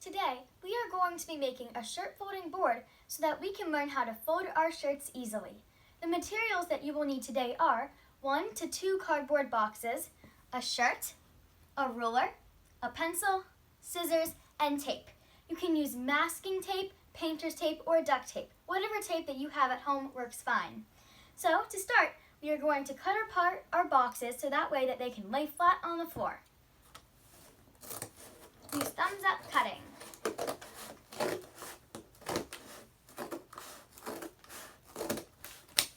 Today, we are going to be making a shirt folding board so that we can learn how to fold our shirts easily. The materials that you will need today are 1 to 2 cardboard boxes, a shirt, a ruler, a pencil, scissors, and tape. You can use masking tape, painter's tape, or duct tape. Whatever tape that you have at home works fine. So, to start, we are going to cut apart our boxes so that way that they can lay flat on the floor. Use thumbs up cutting.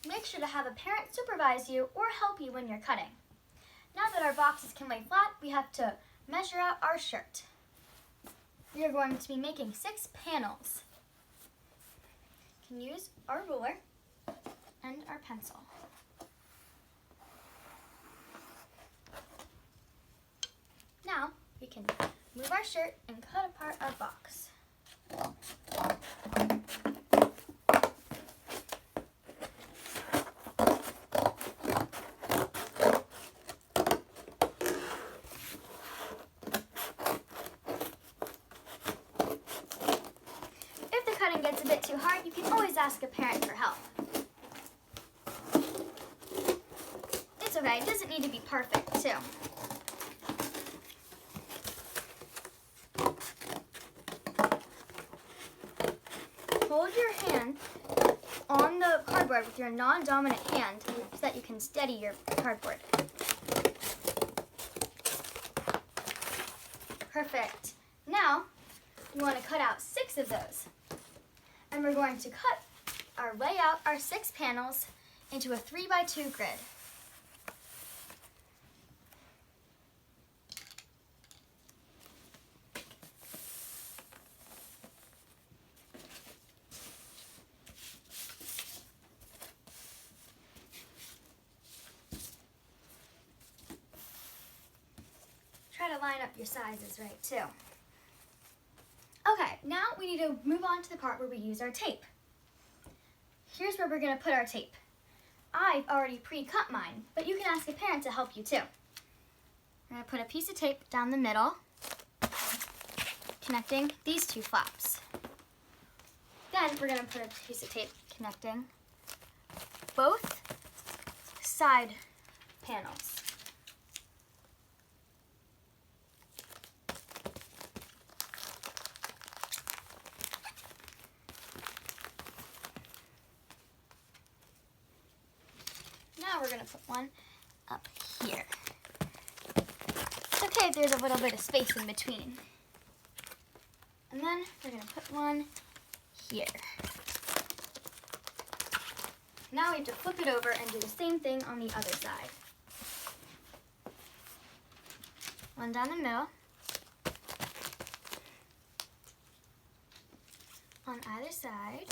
Make sure to have a parent supervise you or help you when you're cutting. Now that our boxes can lay flat, we have to measure out our shirt. We are going to be making 6 panels. You can use our ruler and our pencil. Now we can move our shirt and cut apart our box. If the cutting gets a bit too hard, you can always ask a parent for help. It's okay, it doesn't need to be perfect too. Hold your hand on the cardboard with your non-dominant hand so that you can steady your cardboard. Perfect. Now, you want to cut out 6 of those. And we're going to lay out our 6 panels into a 3x2 grid. Try to line up your sizes right too. Okay, now we need to move on to the part where we use our tape. Here's where we're going to put our tape. I've already pre-cut mine, but you can ask a parent to help you too. We're going to put a piece of tape down the middle, connecting these 2 flaps. Then we're going to put a piece of tape connecting both side panels. Now we're going to put one up here. It's okay if there's a little bit of space in between. And then we're going to put one here. Now we have to flip it over and do the same thing on the other side. One down the middle. On either side.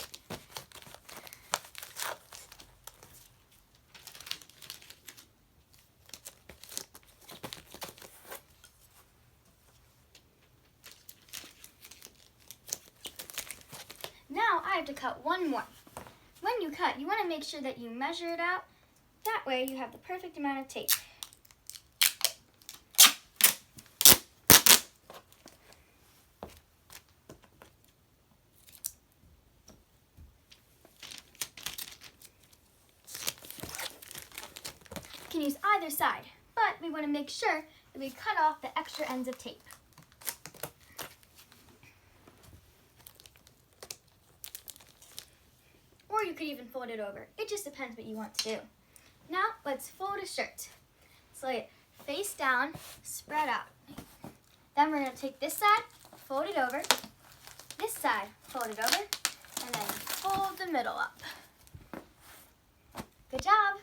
Now I have to cut one more. When you cut, you want to make sure that you measure it out. That way you have the perfect amount of tape. You can use either side, but we want to make sure that we cut off the extra ends of tape. Or you could even fold it over. It just depends what you want to do. Now, let's fold a shirt. So lay it face down, spread out. Then we're going to take this side, fold it over, this side, fold it over, and then fold the middle up. Good job!